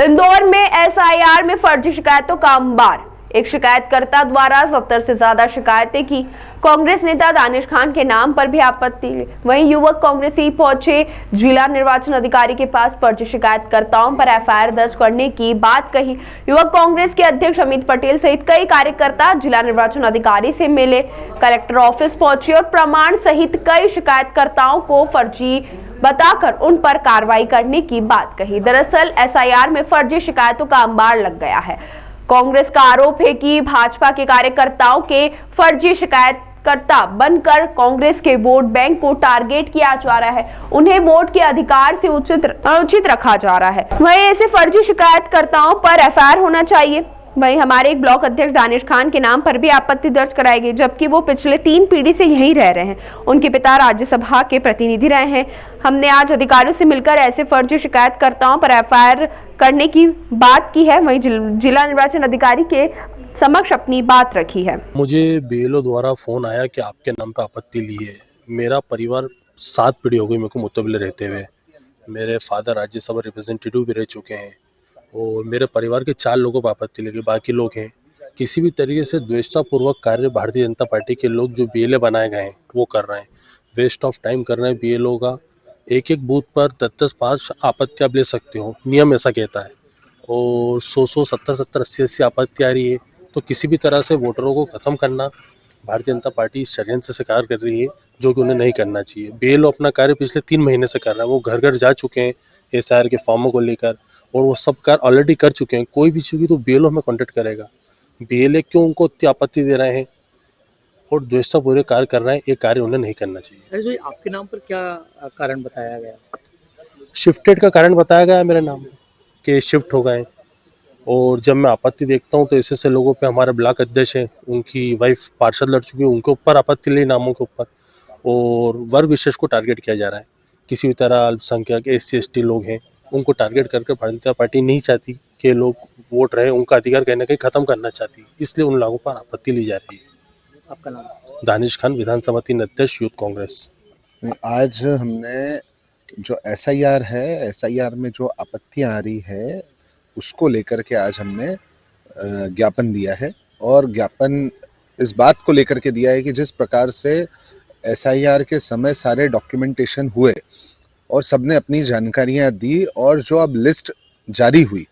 इंदौर में एसआईआर में फर्जी शिकायतों का अंबार। एक शिकायतकर्ता द्वारा 70 से ज्यादा शिकायतें की। कांग्रेस नेता दानिश खान के नाम पर भी आपत्ति। वहीं युवक कांग्रेसी पहुंचे जिला निर्वाचन अधिकारी के पास फर्जी शिकायतकर्ताओं पर एफआईआर दर्ज करने की बात कही। युवक कांग्रेस के अध्यक्ष अमित पटेल सहित कई कार्यकर्ता जिला निर्वाचन अधिकारी से मिले, कलेक्टर ऑफिस पहुंचे और प्रमाण सहित कई शिकायतकर्ताओं को फर्जी बताकर उन पर कार्रवाई करने की बात कही। दरअसल एसआईआर में फर्जी शिकायतों का अंबार लग गया है। कांग्रेस का आरोप है कि भाजपा के कार्यकर्ताओं के फर्जी शिकायतकर्ता बनकर कांग्रेस के वोट बैंक को टारगेट किया जा रहा है, उन्हें वोट के अधिकार से अनुचित रखा जा रहा है। वहीं ऐसे फर्जी शिकायतकर्ताओं पर एफआईआर होना चाहिए। वहीं हमारे एक ब्लॉक अध्यक्ष दानिश खान के नाम पर भी आपत्ति दर्ज कराई गई, जबकि वो पिछले 3 पीढ़ी से यहीं रह रहे हैं। उनके पिता राज्यसभा के प्रतिनिधि रहे हैं। हमने आज अधिकारियों से मिलकर ऐसे फर्जी शिकायतकर्ताओं पर एफआईआर करने की बात की है। वहीं जिला निर्वाचन अधिकारी के समक्ष अपनी बात रखी है। मुझे बीएलओ द्वारा फोन आया कि आपके नाम पे आपत्ति ली है। मेरा परिवार 7 पीढ़ी हो गई मेरे को मुतबिल रहते हुए। मेरे फादर राज्यसभा रिप्रेजेंटेटिव भी रह चुके हैं और मेरे परिवार के 4 लोगों पर आपत्ति लगी, बाकी लोग हैं। किसी भी तरीके से द्वेषतापूर्वक कार्य भारतीय जनता पार्टी के लोग जो बीएलए बनाए गए हैं वो कर रहे हैं, वेस्ट ऑफ टाइम कर रहे हैं। बीएलओ का एक बूथ पर 10-5 आपत्ति आप ले सकते हो, नियम ऐसा कहता है, और 100 70 80 आपत्ति आ रही है। तो किसी भी तरह से वोटरों को खत्म करना भारतीय जनता पार्टी इस षड्यंत्र से कार्य कर रही है, जो कि उन्हें नहीं करना चाहिए। बीएलओ अपना कार्य पिछले 3 महीने से कर रहा है। वो घर घर जा चुके हैं एसआईआर के फॉर्मों को लेकर, और वो सब कार्य ऑलरेडी कर चुके हैं। कोई भी चीज़ तो बीएलओ हमें कॉन्टेक्ट करेगा। बीएलए क्यों उनको इतनी आपत्ति दे रहे हैं और द्वेषतापूर्ण कार्य कर रहे हैं, ये कार्य उन्हें नहीं करना चाहिए। अरे आपके नाम पर क्या कारण बताया गया? शिफ्टेड का कारण बताया गया मेरे नाम के शिफ्ट हो गए। और जब मैं आपत्ति देखता हूँ तो ऐसे लोगों पे हमारे ब्लॉक अध्यक्ष हैं, उनकी वाइफ पार्षद लड़ चुकी है, उनके ऊपर आपत्ति ली नामों के ऊपर, और वर्ग विशेष को टारगेट किया जा रहा है। किसी भी तरह अल्पसंख्यक SC ST लोग हैं, उनको टारगेट करके भारतीय जनता पार्टी नहीं चाहती कि लोग वोट रहे, उनका अधिकार कहीं ना कहीं खत्म करना चाहती, इसलिए उन लोगों पर आपत्ति ली जा रही है। आपका नाम? दानिश खान, विधानसभा 3 अध्यक्ष, यूथ कांग्रेस। आज हमने जो एसआईआर है, एसआईआर में जो आपत्तियां आ रही है उसको लेकर के आज हमने ज्ञापन दिया है। और ज्ञापन इस बात को लेकर के दिया है कि जिस प्रकार से एसआईआर के समय सारे डॉक्यूमेंटेशन हुए और सबने अपनी जानकारियां दी, और जो अब लिस्ट जारी हुई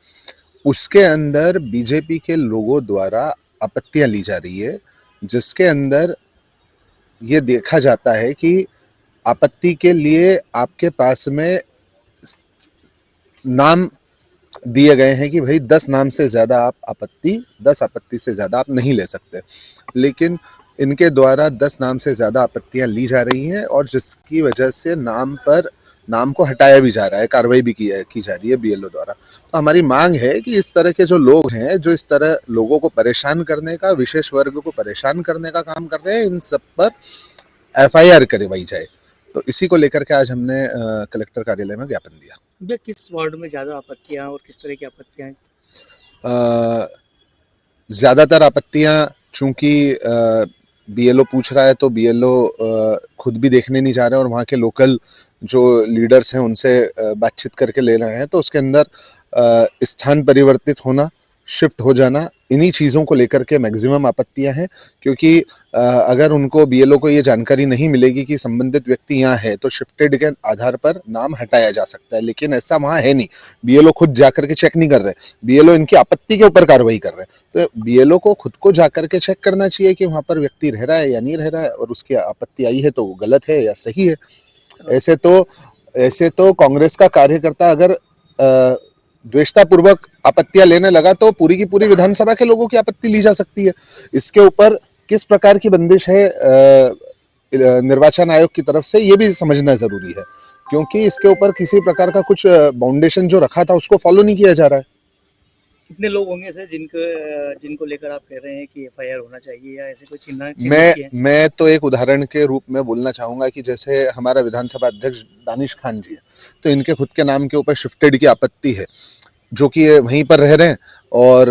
उसके अंदर बीजेपी के लोगों द्वारा आपत्तियां ली जा रही है, जिसके अंदर ये देखा जाता है कि आपत्ति के लिए आपके पास में नाम दिए गए हैं कि भाई 10 नाम से ज़्यादा आप 10 आपत्ति से ज़्यादा आप नहीं ले सकते, लेकिन इनके द्वारा 10 नाम से ज़्यादा आपत्तियां ली जा रही हैं, और जिसकी वजह से नाम को हटाया भी जा रहा है, कार्रवाई भी की जा रही है बीएलओ द्वारा। तो हमारी मांग है कि इस तरह के जो लोग हैं, जो इस तरह लोगों को परेशान करने का, विशेष वर्ग को परेशान करने का काम कर रहे हैं, इन सब पर एफआईआर करवाई जाए। तो इसी को लेकर के आज हमने कलेक्टर कार्यालय में ज्ञापन दिया। भैया किस वार्ड में ज़्यादा आपत्तियां और किस तरह की आपत्तियां हैं? ज़्यादातर आपत्तियां चूंकि बीएलओ पूछ रहा है तो बीएलओ खुद भी देखने नहीं जा रहे हैं, और वहाँ के लोकल जो लीडर्स हैं उनसे बातचीत करके ले रहे हैं। तो उसके अंदर स्थान परिवर्तित होना, शिफ्ट हो जाना, इन्हीं चीज़ों को लेकर के मैक्सिमम आपत्तियां हैं। क्योंकि अगर उनको बीएलओ को ये जानकारी नहीं मिलेगी कि संबंधित व्यक्ति यहाँ है, तो शिफ्टेड के आधार पर नाम हटाया जा सकता है, लेकिन ऐसा वहाँ है नहीं। बीएलओ खुद जाकर के चेक नहीं कर रहे, बीएलओ इनकी आपत्ति के ऊपर कार्रवाई कर रहे हैं। तो बीएलओ को खुद को जाकर के चेक करना चाहिए कि वहाँ पर व्यक्ति रह रहा है या नहीं रह रहा है, और उसकी आपत्ति आई है तो वो गलत है या सही है। ऐसे तो कांग्रेस का कार्यकर्ता अगर द्वेषतापूर्वक आपत्तियां लेने लगा तो पूरी की पूरी विधानसभा के लोगों की आपत्ति ली जा सकती है। इसके ऊपर किस प्रकार की बंदिश है निर्वाचन आयोग की तरफ से, ये भी समझना जरूरी है, क्योंकि इसके ऊपर किसी प्रकार का कुछ बाउंडेशन जो रखा था उसको फॉलो नहीं किया जा रहा है। कितने लोग होंगे सर जिनको लेकर आप कह रहे हैं कि एफआईआर होना चाहिए, या ऐसे कोई चिन्ह? मैं तो एक उदाहरण के रूप में बोलना चाहूंगा कि जैसे हमारा विधानसभा अध्यक्ष दानिश खान जी है, तो इनके खुद के नाम के ऊपर शिफ्टेड की आपत्ति है, जो कि वहीं पर रह रहे हैं, और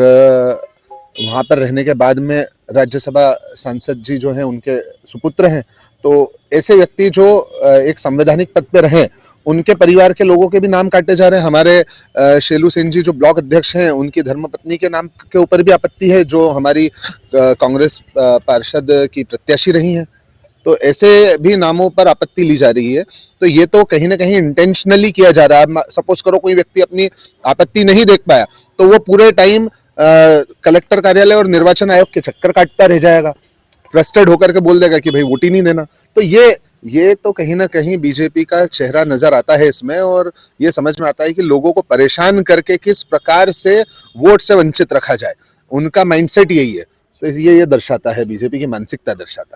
वहाँ पर रहने के बाद में राज्यसभा सांसद जी जो हैं उनके सुपुत्र हैं। तो ऐसे व्यक्ति जो एक संवैधानिक पद पर रहें उनके परिवार के लोगों के भी नाम काटे जा रहे हैं। हमारे शेलू सेन जी जो ब्लॉक अध्यक्ष हैं, उनकी धर्मपत्नी के नाम के ऊपर भी आपत्ति है, जो हमारी कांग्रेस पार्षद की प्रत्याशी रही हैं। तो ऐसे भी नामों पर आपत्ति ली जा रही है। तो ये तो कहीं ना कहीं इंटेंशनली किया जा रहा है। सपोज करो कोई व्यक्ति अपनी आपत्ति नहीं देख पाया, तो वो पूरे टाइम कलेक्टर कार्यालय और निर्वाचन आयोग के चक्कर काटता रह जाएगा, फ्रस्ट्रेट होकर के बोल देगा कि भाई वोट ही नहीं देना। तो ये तो कहीं ना कहीं बीजेपी का चेहरा नजर आता है इसमें, और ये समझ में आता है कि लोगों को परेशान करके किस प्रकार से वोट से वंचित रखा जाए। उनका माइंडसेट यही है। तो ये दर्शाता है, बीजेपी की मानसिकता दर्शाता है।